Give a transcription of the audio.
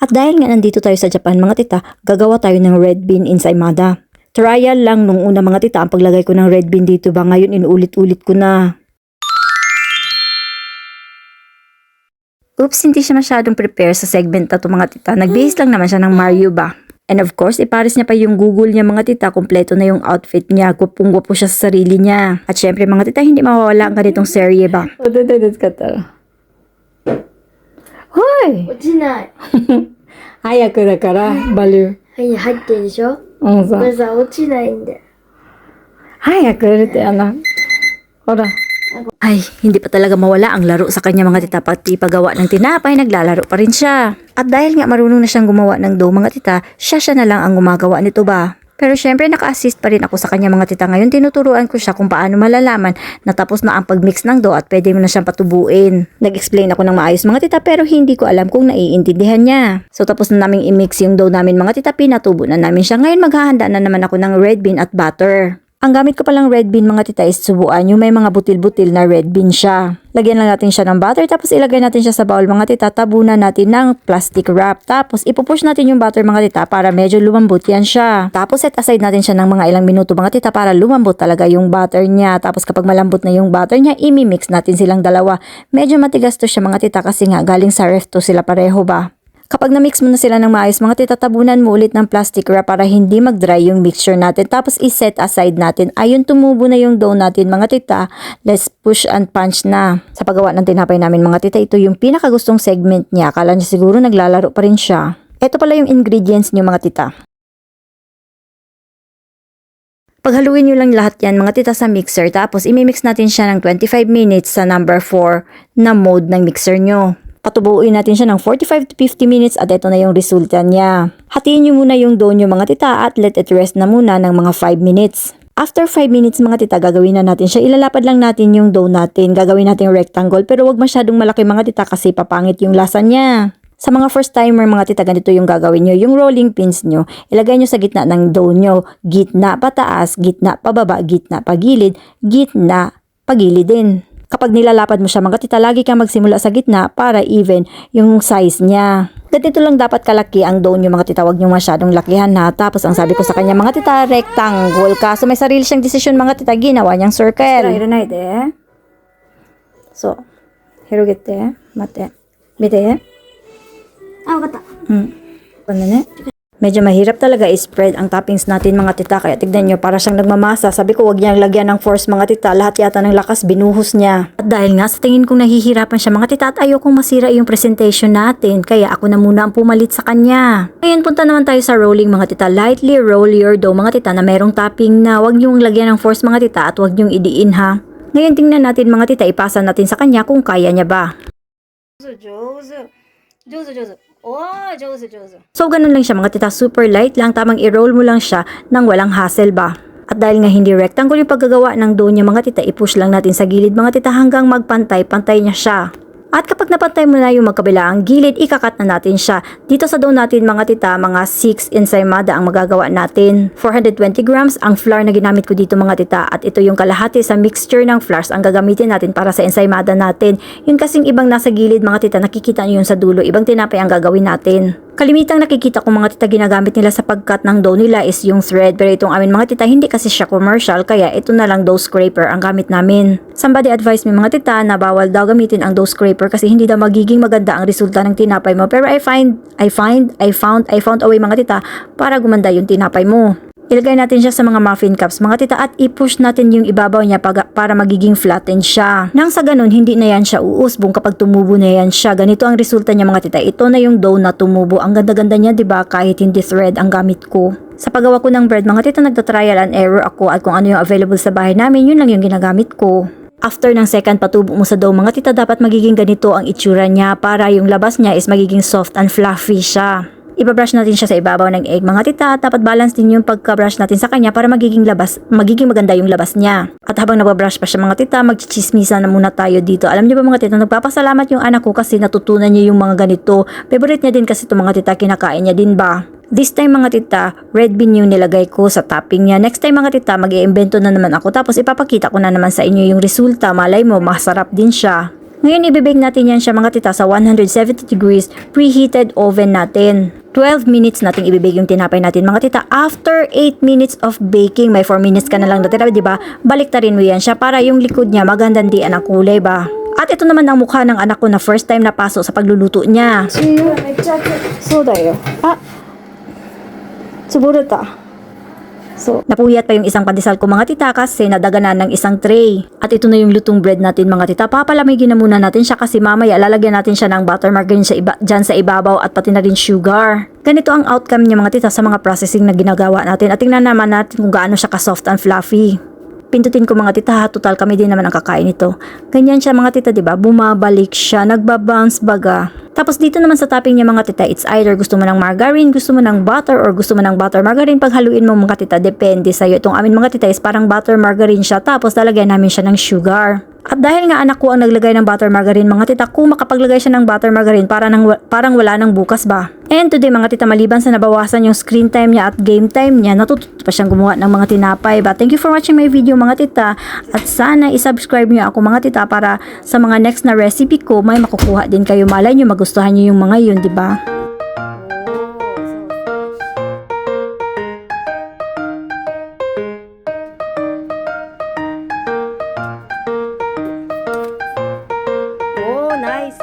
At dahil nga nandito tayo sa Japan mga tita, gagawa tayo ng red bean ensaymada. Trial lang nung una mga tita ang paglagay ko ng red bean dito ba, ngayon inuulit-ulit ko na. Oops, hindi siya masyadong prepare sa segment na to mga tita. Nagbihis lang naman siya ng Mario ba. And of course, ipares niya pa yung Google niya mga tita, kompleto na yung outfit niya, gupong-gupo siya sa sarili niya. At syempre mga tita, hindi mawawala ang ganitong serye ba. Hoy! 落ちない。早くだからバルはい、入ってるでしょうんさこれさ、落ちないんで。早くやるってHora. Ay, hindi pa talaga mawala ang laro sa kanya mga tita, pati paggawa ng tinapay, naglalaro pa rin siya. At dahil nga marunong na siyang gumawa ng dough mga tita, siya na lang ang gumagawa nito ba. Pero syempre naka-assist pa rin ako sa kanya mga tita. Ngayon tinuturuan ko siya kung paano malalaman na tapos na ang pag-mix ng dough at pwede mo na siyang patubuin. Nag-explain ako ng maayos mga tita pero hindi ko alam kung naiintindihan niya. So tapos na naming i-mix yung dough namin mga tita, pinatubo na namin siya. Ngayon maghahanda na naman ako ng red bean at butter. Ang gamit ko palang red bean mga tita is subuan yung may mga butil-butil na red bean siya. Lagyan lang natin siya ng butter tapos ilagay natin siya sa bowl mga tita, tabunan natin ng plastic wrap. Tapos ipupush natin yung butter mga tita para medyo lumambot yan siya. Tapos set aside natin siya ng mga ilang minuto mga tita para lumambot talaga yung butter niya. Tapos kapag malambot na yung butter niya, imimix natin silang dalawa. Medyo matigas to siya mga tita kasi nga galing sa ref to sila pareho ba. Kapag na-mix mo na sila ng maayos mga tita, tabunan mo ulit ng plastic wrap para hindi mag-dry yung mixture natin. Tapos i-set aside natin. Ayun, tumubo na yung dough natin mga tita. Let's push and punch na. Sa paggawa ng tinapay namin mga tita, ito yung pinakagustong segment niya. Akala niya siguro naglalaro pa rin siya. Ito pala yung ingredients niyo mga tita. Paghaluin nyo lang lahat yan mga tita sa mixer. Tapos imimix natin siya ng 25 minutes sa number 4 na mode ng mixer nyo. Patubuin natin siya ng 45 to 50 minutes at ito na yung resulta niya. Hatiin nyo muna yung dough nyo mga tita at let it rest na muna ng mga 5 minutes. After 5 minutes mga tita, gagawin na natin siya. Ilalapad lang natin yung dough natin. Gagawin natin rectangle pero wag masyadong malaki mga tita kasi papangit yung lasa niya. Sa mga first timer mga tita, ganito yung gagawin nyo. Yung rolling pins nyo, ilagay nyo sa gitna ng dough nyo. Gitna pataas, gitna pababa, gitna pagilid, gitna pagilid din. Kapag nilalapad mo siya mga tita, lagi kang magsimula sa gitna para even yung size niya. Ganito lang dapat kalaki ang dough nyo mga tita, wag nyo masyadong lakihan na. Tapos ang sabi ko sa kanya mga tita, rectangle ka. So may sarili siyang desisyon mga tita, ginawa niyang circle. So, hirogete, mate, mite. Ah, わかった。 Medyo mahirap talaga i-spread ang toppings natin mga tita, kaya tignan nyo para siyang nagmamasa. Sabi ko wag niyang lagyan ng force mga tita, lahat yata ng lakas binuhos niya. At dahil nga sa tingin kong nahihirapan siya mga tita at ayokong masira yung presentation natin, kaya ako na muna ang pumalit sa kanya. Ngayon punta naman tayo sa rolling mga tita. Lightly roll your dough mga tita na merong topping na wag niyong lagyan ng force mga tita at wag niyong idiin ha. Ngayon tingnan natin mga tita, ipasa natin sa kanya kung kaya niya ba. So ganun lang siya mga tita, super light lang, tamang i-roll mo lang siya nang walang hassle ba. At dahil nga hindi rectangle yung paggagawa ng dough niya mga tita, i-push lang natin sa gilid mga tita hanggang magpantay-pantay niya siya. At kapag napantay mo na yung magkabilaang gilid, ikakat na natin siya. Dito sa dough natin mga tita, mga 6 ensaymada ang magagawa natin. 420 grams ang flour na ginamit ko dito mga tita. At ito yung kalahati sa mixture ng flours ang gagamitin natin para sa ensaymada natin. Yun kasing ibang nasa gilid mga tita, nakikita nyo yun sa dulo. Ibang tinapay ang gagawin natin. Kalimitang nakikita ko mga tita ginagamit nila sa pagkat ng dough nila is yung thread. Pero itong amin mga tita, hindi kasi siya commercial, kaya ito na lang dough scraper ang gamit namin. Somebody advised me mga tita na bawal daw gamitin ang dough scraper kasi hindi daw magiging maganda ang resulta ng tinapay mo. Pero I found a way mga tita para gumanda yung tinapay mo. Ilagay natin siya sa mga muffin cups mga tita at i-push natin yung ibabaw niya para magiging flattened siya. Nang sa ganun, hindi na yan siya uusbong kapag tumubo na yan siya. Ganito ang resulta niya mga tita. Ito na yung dough na tumubo. Ang ganda-ganda niya, 'di ba? Kahit hindi thread ang gamit ko. Sa paggawa ko ng bread mga tita, nagta-trial and error ako at kung ano yung available sa bahay namin, yun lang yung ginagamit ko. After ng second patubo mo sa dough mga tita, dapat magiging ganito ang itsura niya para yung labas niya is magiging soft and fluffy siya. Ibabrush natin siya sa ibabaw ng egg mga tita at dapat balance din yung pagka-brush natin sa kanya para magiging maganda yung labas niya. At habang nababrush pa siya mga tita, magchichismisa na muna tayo dito. Alam niyo ba mga tita, nagpapasalamat yung anak ko kasi natutunan niya yung mga ganito. Favorite niya din kasi itong mga tita, kinakain niya din ba? This time mga tita, red bean yung nilagay ko sa topping niya. Next time mga tita, mag-iimbento na naman ako tapos ipapakita ko na naman sa inyo yung resulta. Malay mo, masarap din siya. Ngayon ibibake natin yan siya mga tita sa 170 degrees preheated oven natin. 12 minutes nating ibibake yung tinapay natin mga tita. After 8 minutes of baking, may 4 minutes ka na lang natira, di ba? Baliktarin mo yan siya para yung likod niya magandandian ang kulay ba? At ito naman ang mukha ng anak ko na first time napasok sa pagluluto niya. めっちゃ熱い。そうだよ。あ、潰れた。So, napuyat pa yung isang pandesal ko mga tita kasi nadaganan ng isang tray. At ito na yung lutong bread natin mga tita. Papalamigin na muna natin siya kasi mamaya lalagyan natin siya ng butter margarine dyan sa ibabaw at pati na rin sugar. Ganito ang outcome niya mga tita sa mga processing na ginagawa natin. At tingnan naman natin kung gaano siya ka-soft and fluffy. Pindutin ko mga tita ha, total kami din naman ang kakain nito. Ganyan siya mga tita, 'di ba? Bumabalik siya, nagba-bounce baga. Tapos dito naman sa topping niya mga tita, it's either gusto mo ng margarine, gusto mo ng butter, or gusto mo ng butter margarine. Paghaluin mo mga tita, depende sa'yo. Itong amin mga tita is parang butter margarine siya, tapos lalagyan namin siya ng sugar. At dahil nga anak ko ang naglagay ng butter margarine mga tita, kung makapaglagay siya ng butter margarine, parang wala nang bukas ba. And today mga tita, maliban sa nabawasan yung screen time niya at game time niya, natututo pa siyang gumawa ng mga tinapay ba. Thank you for watching my video mga tita, at sana isubscribe niyo ako mga tita para sa mga next na recipe ko may makukuha din kayo. Malay niyo magustuhan niyo yung mga yun, di ba? Oh, nice.